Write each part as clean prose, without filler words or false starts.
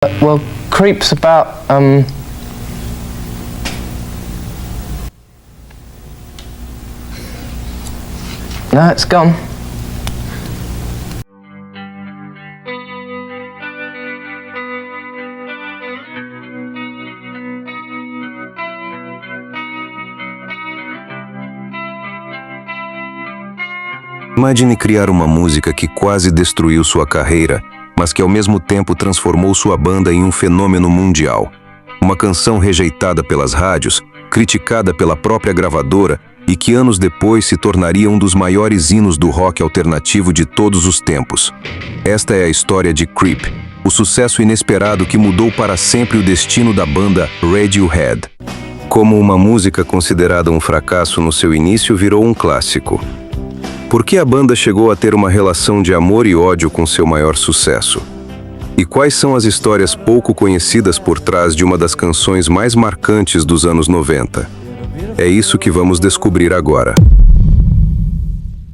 Well, Creep's about, No, it's gone. Imagine criar uma música que quase destruiu sua carreira, mas que ao mesmo tempo transformou sua banda em um fenômeno mundial. Uma canção rejeitada pelas rádios, criticada pela própria gravadora e que anos depois se tornaria um dos maiores hinos do rock alternativo de todos os tempos. Esta é a história de Creep, o sucesso inesperado que mudou para sempre o destino da banda Radiohead. Como uma música considerada um fracasso no seu início virou um clássico. Por que a banda chegou a ter uma relação de amor e ódio com seu maior sucesso? E quais são as histórias pouco conhecidas por trás de uma das canções mais marcantes dos anos 90? É isso que vamos descobrir agora.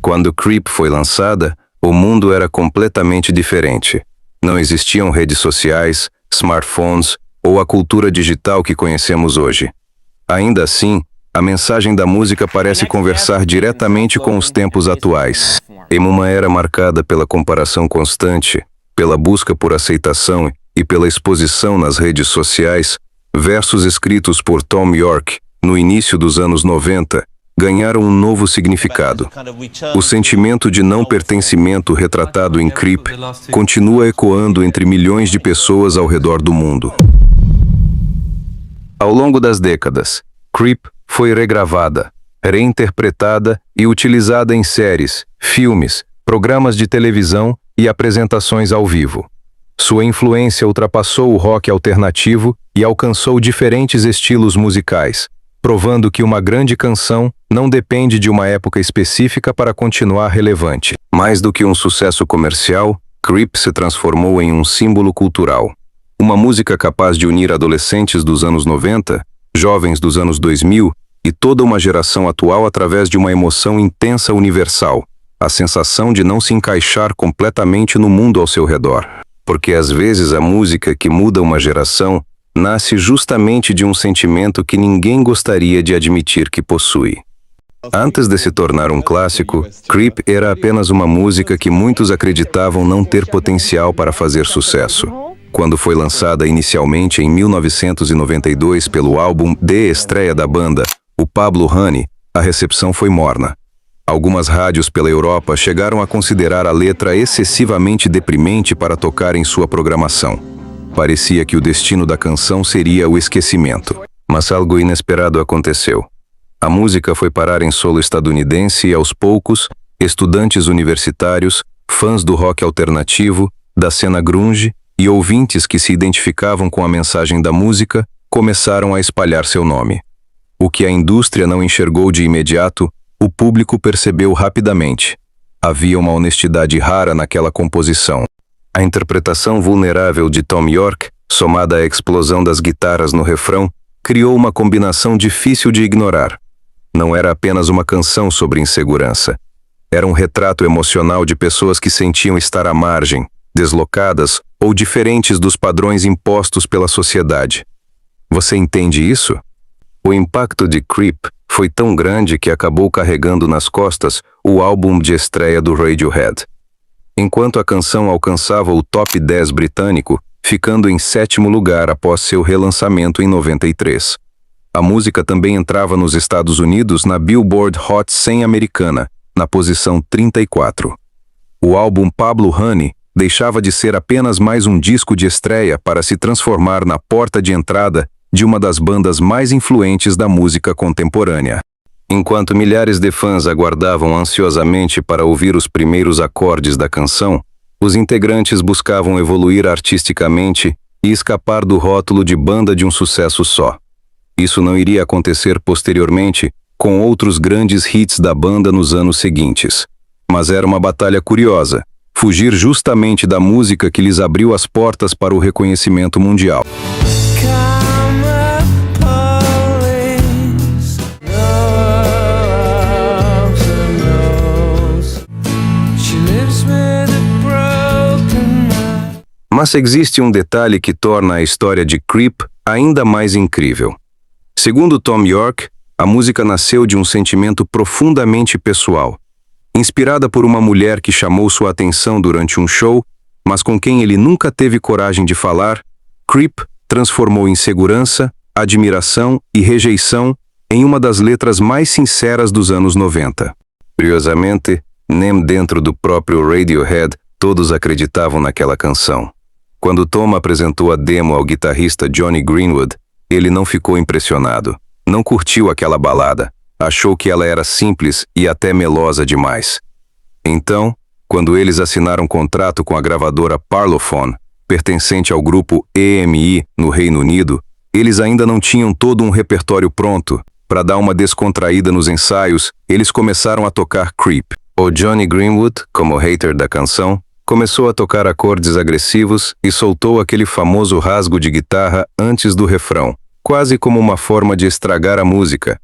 Quando Creep foi lançada, o mundo era completamente diferente. Não existiam redes sociais, smartphones ou a cultura digital que conhecemos hoje. Ainda assim, a mensagem da música parece conversar diretamente com os tempos atuais. Em uma era marcada pela comparação constante, pela busca por aceitação e pela exposição nas redes sociais, versos escritos por Thom Yorke no início dos anos 90 ganharam um novo significado. O sentimento de não pertencimento retratado em Creep continua ecoando entre milhões de pessoas ao redor do mundo. Ao longo das décadas, Creep foi regravada, reinterpretada e utilizada em séries, filmes, programas de televisão e apresentações ao vivo. Sua influência ultrapassou o rock alternativo e alcançou diferentes estilos musicais, provando que uma grande canção não depende de uma época específica para continuar relevante. Mais do que um sucesso comercial, Creep se transformou em um símbolo cultural. Uma música capaz de unir adolescentes dos anos 90, jovens dos anos 2000 e toda uma geração atual através de uma emoção intensa universal, a sensação de não se encaixar completamente no mundo ao seu redor. Porque às vezes a música que muda uma geração nasce justamente de um sentimento que ninguém gostaria de admitir que possui. Antes de se tornar um clássico, Creep era apenas uma música que muitos acreditavam não ter potencial para fazer sucesso. Quando foi lançada inicialmente em 1992 pelo álbum de estreia da banda, o Pablo Honey, a recepção foi morna. Algumas rádios pela Europa chegaram a considerar a letra excessivamente deprimente para tocar em sua programação. Parecia que o destino da canção seria o esquecimento. Mas algo inesperado aconteceu. A música foi parar em solo estadunidense e, aos poucos, estudantes universitários, fãs do rock alternativo, da cena grunge e ouvintes que se identificavam com a mensagem da música começaram a espalhar seu nome. O que a indústria não enxergou de imediato, o público percebeu rapidamente. Havia uma honestidade rara naquela composição. A interpretação vulnerável de Thom Yorke, somada à explosão das guitarras no refrão, criou uma combinação difícil de ignorar. Não era apenas uma canção sobre insegurança. Era um retrato emocional de pessoas que sentiam estar à margem, deslocadas ou diferentes dos padrões impostos pela sociedade. Você entende isso? O impacto de Creep foi tão grande que acabou carregando nas costas o álbum de estreia do Radiohead. Enquanto a canção alcançava o top 10 britânico, ficando em 7º lugar após seu relançamento em 93. A música também entrava nos Estados Unidos na Billboard Hot 100 americana, na posição 34. O álbum Pablo Honey deixava de ser apenas mais um disco de estreia para se transformar na porta de entrada de uma das bandas mais influentes da música contemporânea. Enquanto milhares de fãs aguardavam ansiosamente para ouvir os primeiros acordes da canção, os integrantes buscavam evoluir artisticamente e escapar do rótulo de banda de um sucesso só. Isso não iria acontecer posteriormente com outros grandes hits da banda nos anos seguintes. Mas era uma batalha curiosa, fugir justamente da música que lhes abriu as portas para o reconhecimento mundial. Mas existe um detalhe que torna a história de Creep ainda mais incrível. Segundo Thom Yorke, a música nasceu de um sentimento profundamente pessoal. Inspirada por uma mulher que chamou sua atenção durante um show, mas com quem ele nunca teve coragem de falar, Creep transformou insegurança, admiração e rejeição em uma das letras mais sinceras dos anos 90. Curiosamente, nem dentro do próprio Radiohead todos acreditavam naquela canção. Quando Tom apresentou a demo ao guitarrista Jonny Greenwood, ele não ficou impressionado, não curtiu aquela balada, achou que ela era simples e até melosa demais. Então, quando eles assinaram um contrato com a gravadora Parlophone, pertencente ao grupo EMI no Reino Unido, eles ainda não tinham todo um repertório pronto. Para dar uma descontraída nos ensaios, eles começaram a tocar Creep. O Jonny Greenwood, como hater da canção, começou a tocar acordes agressivos e soltou aquele famoso rasgo de guitarra antes do refrão, quase como uma forma de estragar a música,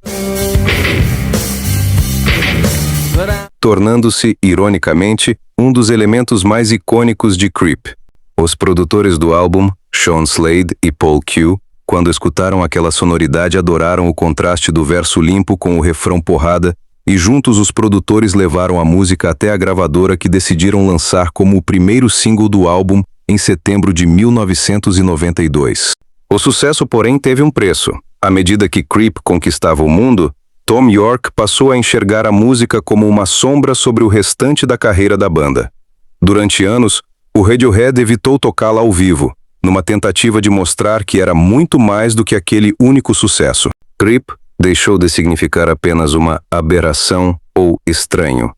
tornando-se, ironicamente, um dos elementos mais icônicos de Creep. Os produtores do álbum, Sean Slade e Paul Q, quando escutaram aquela sonoridade, adoraram o contraste do verso limpo com o refrão porrada, e juntos os produtores levaram a música até a gravadora, que decidiram lançar como o primeiro single do álbum em setembro de 1992. O sucesso, porém, teve um preço. À medida que Creep conquistava o mundo, Thom Yorke passou a enxergar a música como uma sombra sobre o restante da carreira da banda. Durante anos, o Radiohead evitou tocá-la ao vivo, numa tentativa de mostrar que era muito mais do que aquele único sucesso. Creep deixou de significar apenas uma aberração ou estranho.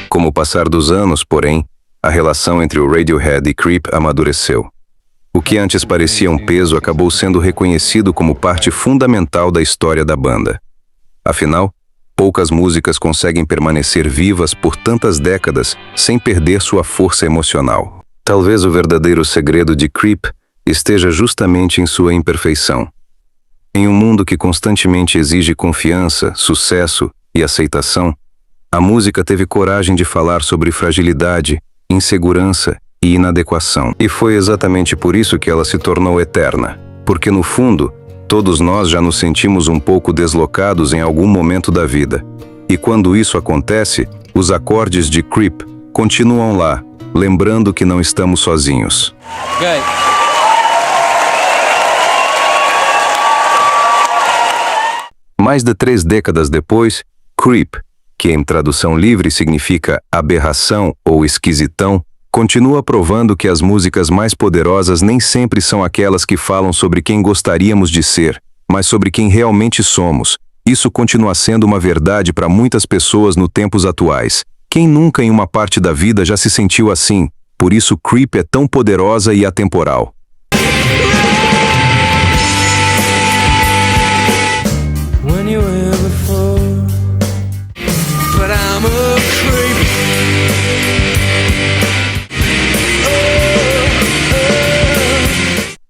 Com o passar dos anos, porém, a relação entre o Radiohead e Creep amadureceu. O que antes parecia um peso acabou sendo reconhecido como parte fundamental da história da banda. Afinal, poucas músicas conseguem permanecer vivas por tantas décadas sem perder sua força emocional. Talvez o verdadeiro segredo de Creep esteja justamente em sua imperfeição. Em um mundo que constantemente exige confiança, sucesso e aceitação, a música teve coragem de falar sobre fragilidade, insegurança e inadequação. E foi exatamente por isso que ela se tornou eterna. Porque no fundo, todos nós já nos sentimos um pouco deslocados em algum momento da vida. E quando isso acontece, os acordes de Creep continuam lá, lembrando que não estamos sozinhos. Good. Mais de 3 décadas depois, Creep, que em tradução livre significa aberração ou esquisitão, continua provando que as músicas mais poderosas nem sempre são aquelas que falam sobre quem gostaríamos de ser, mas sobre quem realmente somos. Isso continua sendo uma verdade para muitas pessoas nos tempos atuais. Quem nunca em uma parte da vida já se sentiu assim? Por isso Creep é tão poderosa e atemporal. When you were before, but I'm a creep.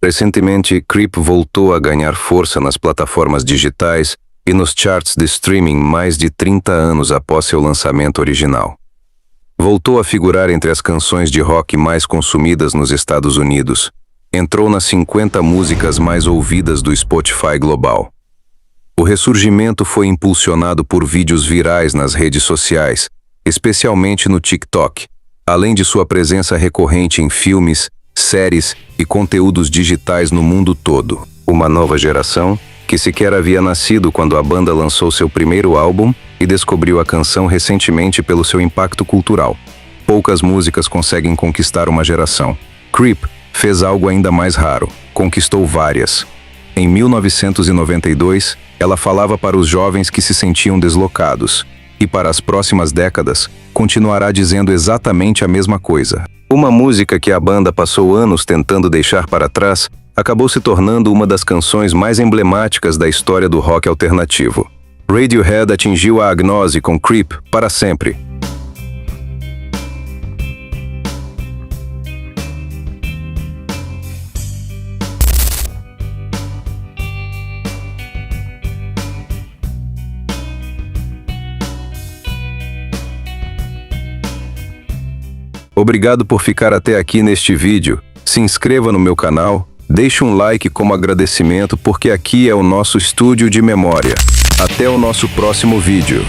Recentemente, Creep voltou a ganhar força nas plataformas digitais e nos charts de streaming mais de 30 anos após seu lançamento original. Voltou a figurar entre as canções de rock mais consumidas nos Estados Unidos. Entrou nas 50 músicas mais ouvidas do Spotify global. O ressurgimento foi impulsionado por vídeos virais nas redes sociais, especialmente no TikTok, além de sua presença recorrente em filmes, séries e conteúdos digitais no mundo todo. Uma nova geração, que sequer havia nascido quando a banda lançou seu primeiro álbum e descobriu a canção recentemente pelo seu impacto cultural. Poucas músicas conseguem conquistar uma geração. Creep fez algo ainda mais raro, conquistou várias. Em 1992, ela falava para os jovens que se sentiam deslocados, e para as próximas décadas, continuará dizendo exatamente a mesma coisa. Uma música que a banda passou anos tentando deixar para trás, acabou se tornando uma das canções mais emblemáticas da história do rock alternativo. Radiohead atingiu a agnose com Creep para sempre. Obrigado por ficar até aqui neste vídeo. Se inscreva no meu canal, deixe um like como agradecimento porque aqui é o nosso estúdio de memória. Até o nosso próximo vídeo.